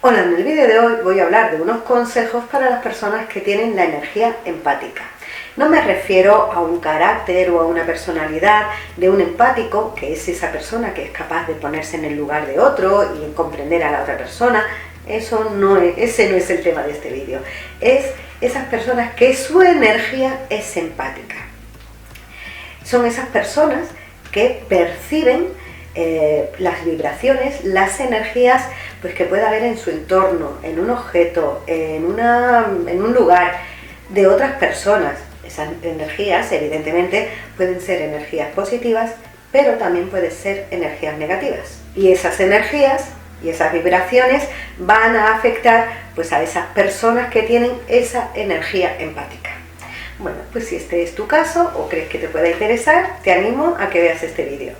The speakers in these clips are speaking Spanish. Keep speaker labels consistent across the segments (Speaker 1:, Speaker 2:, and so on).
Speaker 1: Hola, en el vídeo de hoy voy a hablar de unos consejos para las personas que tienen la energía empática. No me refiero a un carácter o a una personalidad de un empático, que es esa persona que es capaz de ponerse en el lugar de otro y comprender a la otra persona. Ese no es el tema de este vídeo. Es esas personas que su energía es empática. Son esas personas que perciben las vibraciones, las energías pues que puede haber en su entorno, en un objeto, en un lugar de otras personas. Esas energías evidentemente pueden ser energías positivas, pero también pueden ser energías negativas. Y esas energías y esas vibraciones van a afectar pues a esas personas que tienen esa energía empática. Bueno, pues si este es tu caso o crees que te pueda interesar, te animo a que veas este vídeo.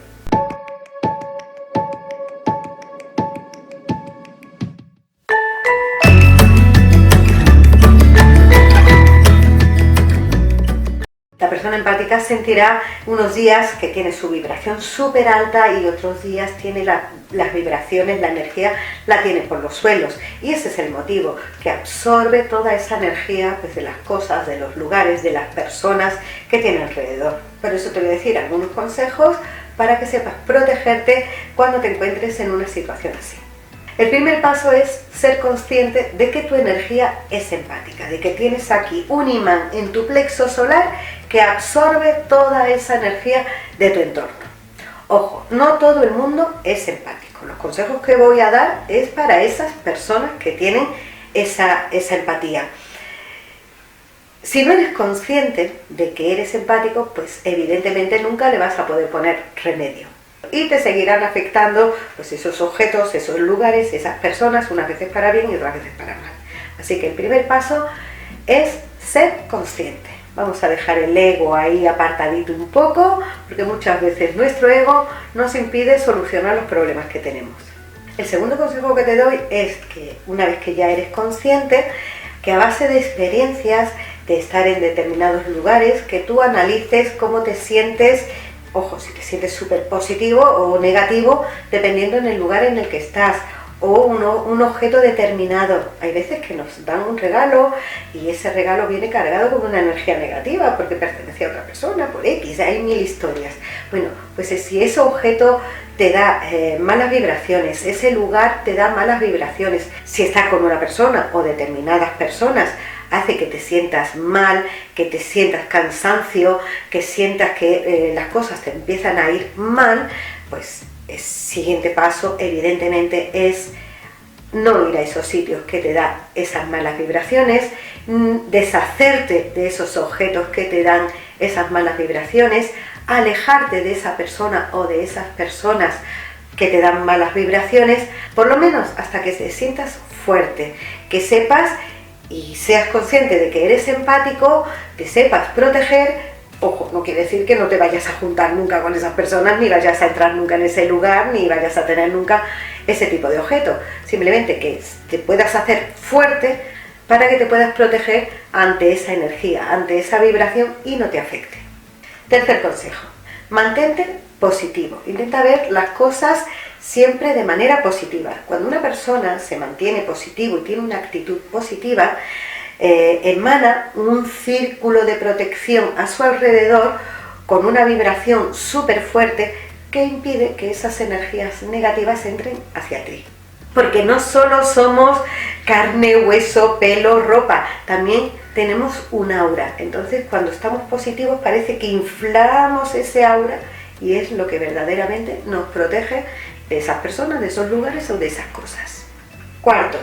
Speaker 1: La persona empática sentirá unos días que tiene su vibración súper alta y otros días tiene las vibraciones, la energía la tiene por los suelos. Y ese es el motivo, que absorbe toda esa energía pues, de las cosas, de los lugares, de las personas que tiene alrededor. Por eso te voy a decir algunos consejos para que sepas protegerte cuando te encuentres en una situación así. El primer paso es ser consciente de que tu energía es empática, de que tienes aquí un imán en tu plexo solar que absorbe toda esa energía de tu entorno. Ojo, no todo el mundo es empático. Los consejos que voy a dar es para esas personas que tienen esa empatía. Si no eres consciente de que eres empático, pues evidentemente nunca le vas a poder poner remedio. Y te seguirán afectando pues esos objetos, esos lugares, esas personas, unas veces para bien y otras veces para mal. Así que el primer paso es ser consciente. Vamos a dejar el ego ahí apartadito un poco, porque muchas veces nuestro ego nos impide solucionar los problemas que tenemos. El segundo consejo que te doy es que una vez que ya eres consciente, que a base de experiencias, de estar en determinados lugares, que tú analices cómo te sientes. Ojo, si te sientes súper positivo o negativo, dependiendo en el lugar en el que estás, o un objeto determinado. Hay veces que nos dan un regalo y ese regalo viene cargado con una energía negativa porque pertenece a otra persona, por X, hay mil historias. Bueno, pues si ese objeto te da malas vibraciones, ese lugar te da malas vibraciones, si estás con una persona o determinadas personas, hace que te sientas mal, que te sientas cansancio, que sientas que las cosas te empiezan a ir mal, pues el siguiente paso evidentemente es no ir a esos sitios que te dan esas malas vibraciones, deshacerte de esos objetos que te dan esas malas vibraciones, alejarte de esa persona o de esas personas que te dan malas vibraciones, por lo menos hasta que te sientas fuerte, que sepas y seas consciente de que eres empático, te sepas proteger. Ojo, no quiere decir que no te vayas a juntar nunca con esas personas, ni vayas a entrar nunca en ese lugar, ni vayas a tener nunca ese tipo de objeto. Simplemente que te puedas hacer fuerte para que te puedas proteger ante esa energía, ante esa vibración y no te afecte. Tercer consejo, mantente positivo. Intenta ver las cosas siempre de manera positiva. Cuando una persona se mantiene positivo y tiene una actitud positiva, emana un círculo de protección a su alrededor con una vibración súper fuerte que impide que esas energías negativas entren hacia ti. Porque no solo somos carne, hueso, pelo, ropa, también tenemos un aura. Entonces cuando estamos positivos parece que inflamos ese aura y es lo que verdaderamente nos protege de esas personas, de esos lugares o de esas cosas. Cuarto,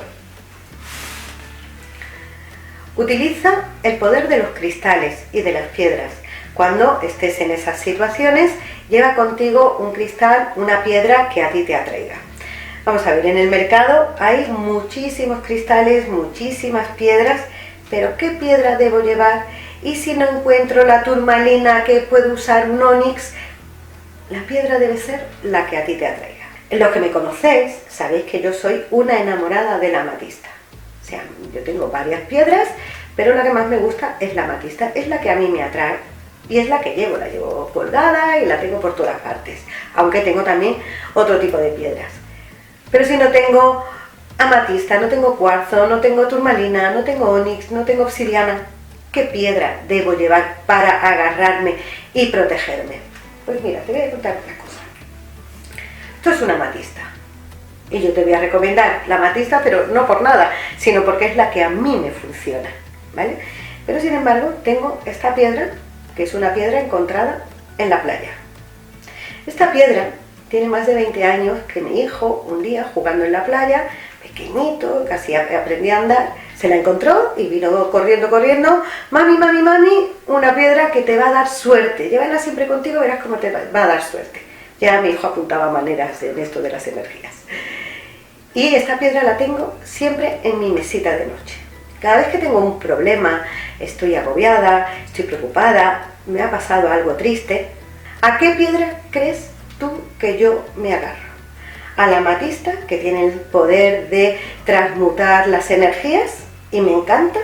Speaker 1: utiliza el poder de los cristales y de las piedras. Cuando estés en esas situaciones, lleva contigo un cristal, una piedra que a ti te atraiga. Vamos a ver, en el mercado hay muchísimos cristales, muchísimas piedras, pero ¿qué piedra debo llevar? Y si no encuentro la turmalina, que puedo usar un onix, la piedra debe ser la que a ti te atraiga. Los que me conocéis, sabéis que yo soy una enamorada de la amatista. O sea, yo tengo varias piedras, pero la que más me gusta es la amatista, es la que a mí me atrae y es la que llevo, la llevo colgada y la tengo por todas partes, aunque tengo también otro tipo de piedras. Pero si no tengo amatista, no tengo cuarzo, no tengo turmalina, no tengo onix, no tengo obsidiana. ¿Qué piedra debo llevar para agarrarme y protegerme? Pues mira, te voy a contar una cosa. Esto es una amatista. Y yo te voy a recomendar la amatista, pero no por nada, sino porque es la que a mí me funciona, ¿vale? Pero sin embargo, tengo esta piedra, que es una piedra encontrada en la playa. Esta piedra tiene más de 20 años que mi hijo, un día jugando en la playa, pequeñito, casi aprendí a andar, se la encontró y vino corriendo, mami, mami, mami, una piedra que te va a dar suerte, llévala siempre contigo, verás cómo te va a dar suerte. Ya mi hijo apuntaba maneras en esto de las energías. Y esta piedra la tengo siempre en mi mesita de noche. Cada vez que tengo un problema, estoy agobiada, estoy preocupada, me ha pasado algo triste, ¿a qué piedra crees tú que yo me agarro? ¿A la amatista, que tiene el poder de transmutar las energías y me encanta?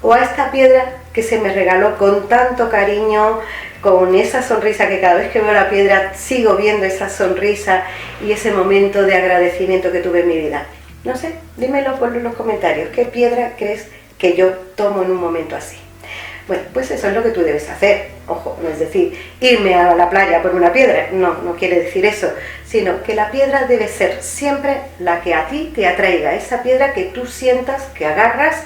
Speaker 1: ¿O a esta piedra que se me regaló con tanto cariño, con esa sonrisa que cada vez que veo la piedra sigo viendo esa sonrisa y ese momento de agradecimiento que tuve en mi vida? No sé, dímelo por los comentarios. ¿Qué piedra crees que yo tomo en un momento así? Bueno, pues eso es lo que tú debes hacer. Ojo, no es decir, irme a la playa por una piedra, no quiere decir eso, sino que la piedra debe ser siempre la que a ti te atraiga, esa piedra que tú sientas que agarras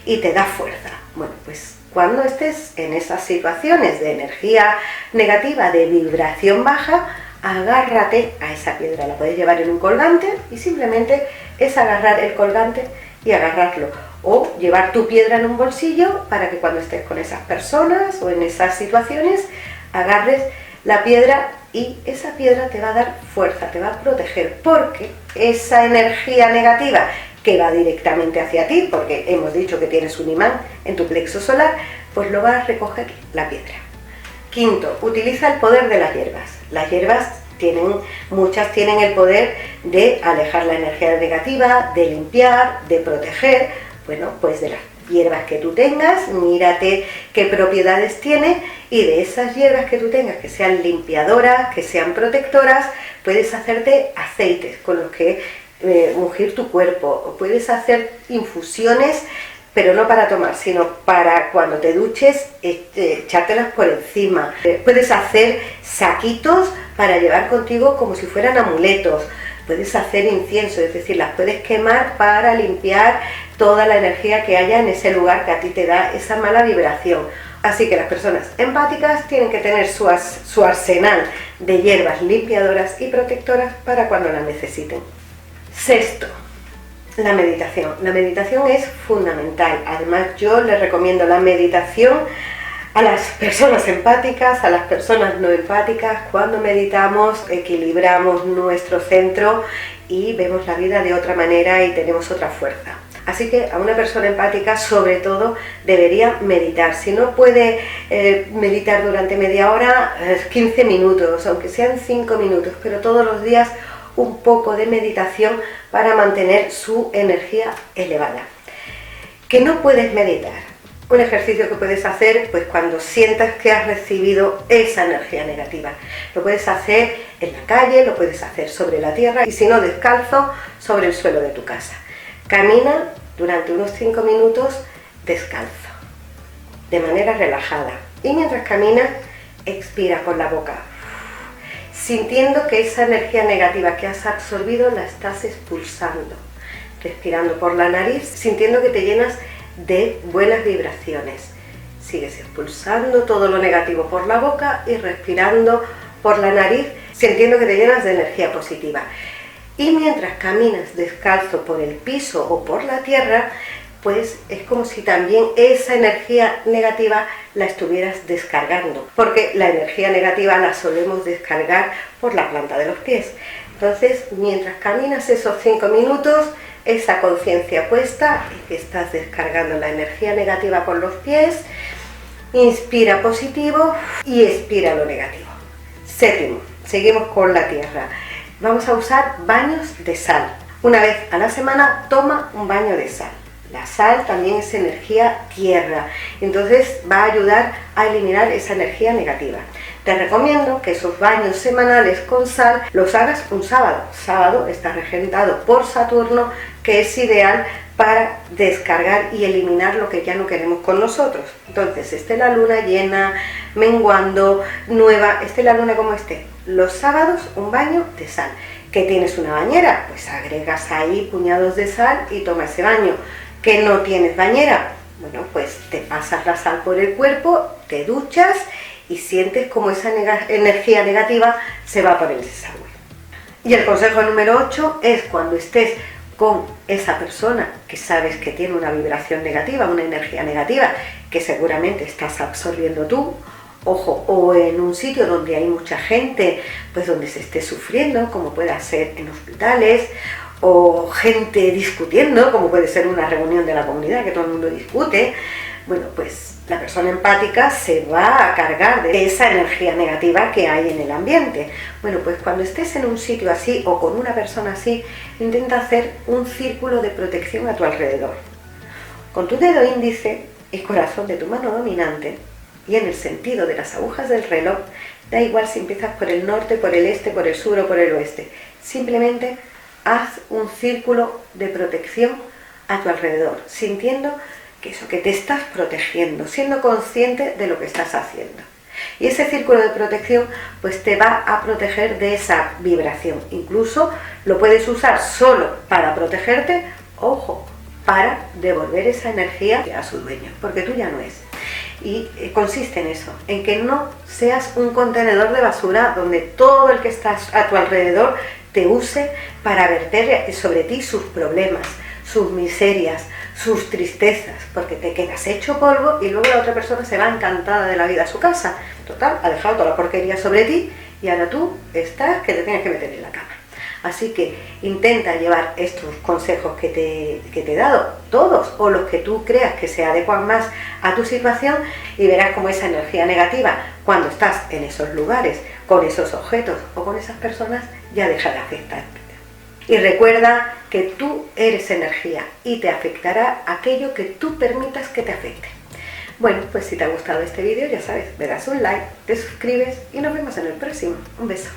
Speaker 1: y te da fuerza. Bueno, pues cuando estés en esas situaciones de energía negativa, de vibración baja, agárrate a esa piedra. La puedes llevar en un colgante y simplemente es agarrar el colgante y agarrarlo. O llevar tu piedra en un bolsillo para que cuando estés con esas personas o en esas situaciones agarres la piedra y esa piedra te va a dar fuerza, te va a proteger, porque esa energía negativa que va directamente hacia ti, porque hemos dicho que tienes un imán en tu plexo solar, pues lo va a recoger la piedra. Quinto, utiliza el poder de las hierbas. Las hierbas muchas tienen el poder de alejar la energía negativa, de limpiar, de proteger. Bueno, pues de las hierbas que tú tengas, mírate qué propiedades tiene y de esas hierbas que tú tengas, que sean limpiadoras, que sean protectoras, puedes hacerte aceites con los que ungir tu cuerpo, o puedes hacer infusiones, pero no para tomar, sino para cuando te duches, echártelas por encima. Puedes hacer saquitos para llevar contigo como si fueran amuletos. Puedes hacer incienso, es decir, las puedes quemar para limpiar toda la energía que haya en ese lugar que a ti te da esa mala vibración. Así que las personas empáticas tienen que tener su arsenal de hierbas limpiadoras y protectoras para cuando las necesiten. Sexto, la meditación. La meditación es fundamental. Además, yo les recomiendo la meditación a las personas empáticas, a las personas no empáticas. Cuando meditamos, equilibramos nuestro centro y vemos la vida de otra manera y tenemos otra fuerza. Así que a una persona empática, sobre todo, debería meditar. Si no puede meditar durante media hora, 15 minutos, aunque sean 5 minutos, pero todos los días un poco de meditación para mantener su energía elevada. ¿Que no puedes meditar? Un ejercicio que puedes hacer pues cuando sientas que has recibido esa energía negativa. Lo puedes hacer en la calle, lo puedes hacer sobre la tierra y si no descalzo, sobre el suelo de tu casa. Camina durante unos 5 minutos descalzo, de manera relajada. Y mientras caminas, expira por la boca, sintiendo que esa energía negativa que has absorbido la estás expulsando. Respirando por la nariz, sintiendo que te llenas de buenas vibraciones. Sigues expulsando todo lo negativo por la boca y respirando por la nariz, sintiendo que te llenas de energía positiva. Y mientras caminas descalzo por el piso o por la tierra, pues es como si también esa energía negativa la estuvieras descargando, porque la energía negativa la solemos descargar por la planta de los pies. Entonces, mientras caminas esos 5 minutos, esa conciencia puesta y que estás descargando la energía negativa por los pies, inspira positivo y expira lo negativo. Séptimo, seguimos con la tierra. Vamos a usar baños de sal. Una vez a la semana toma un baño de sal. La sal también es energía tierra, entonces va a ayudar a eliminar esa energía negativa. Te recomiendo que esos baños semanales con sal los hagas un sábado. Sábado está regentado por Saturno, que es ideal para descargar y eliminar lo que ya no queremos con nosotros. Entonces, esté la luna llena, menguando, nueva, esté la luna como esté, los sábados un baño de sal. ¿Que tienes una bañera? Pues agregas ahí puñados de sal y toma ese baño. ¿Que no tienes bañera? Bueno, pues te pasas la sal por el cuerpo, te duchas y sientes como esa energía negativa se va por el desagüe. Y el consejo número 8 es cuando estés con esa persona que sabes que tiene una vibración negativa, una energía negativa, que seguramente estás absorbiendo tú, ojo, o en un sitio donde hay mucha gente, pues donde se esté sufriendo, como puede ser en hospitales, o gente discutiendo, como puede ser una reunión de la comunidad que todo el mundo discute. Bueno, pues la persona empática se va a cargar de esa energía negativa que hay en el ambiente. Bueno, pues cuando estés en un sitio así o con una persona así, intenta hacer un círculo de protección a tu alrededor. Con tu dedo índice y corazón de tu mano dominante, y en el sentido de las agujas del reloj, da igual si empiezas por el norte, por el este, por el sur o por el oeste. Simplemente haz un círculo de protección a tu alrededor, sintiendo que eso, que te estás protegiendo, siendo consciente de lo que estás haciendo. Y ese círculo de protección pues te va a proteger de esa vibración. Incluso lo puedes usar solo para protegerte, ojo, para devolver esa energía a su dueño, porque tú ya no es. Y consiste en eso, en que no seas un contenedor de basura donde todo el que está a tu alrededor te use para verter sobre ti sus problemas, sus miserias, sus tristezas, porque te quedas hecho polvo y luego la otra persona se va encantada de la vida a su casa. Total, ha dejado toda la porquería sobre ti y ahora tú estás que te tienes que meter en la cama. Así que intenta llevar estos consejos que te he dado, todos, o los que tú creas que se adecuan más a tu situación, y verás cómo esa energía negativa, cuando estás en esos lugares, con esos objetos o con esas personas, ya deja de afectarte. Y recuerda que tú eres energía y te afectará aquello que tú permitas que te afecte. Bueno, pues si te ha gustado este vídeo, ya sabes, me das un like, te suscribes y nos vemos en el próximo. Un beso.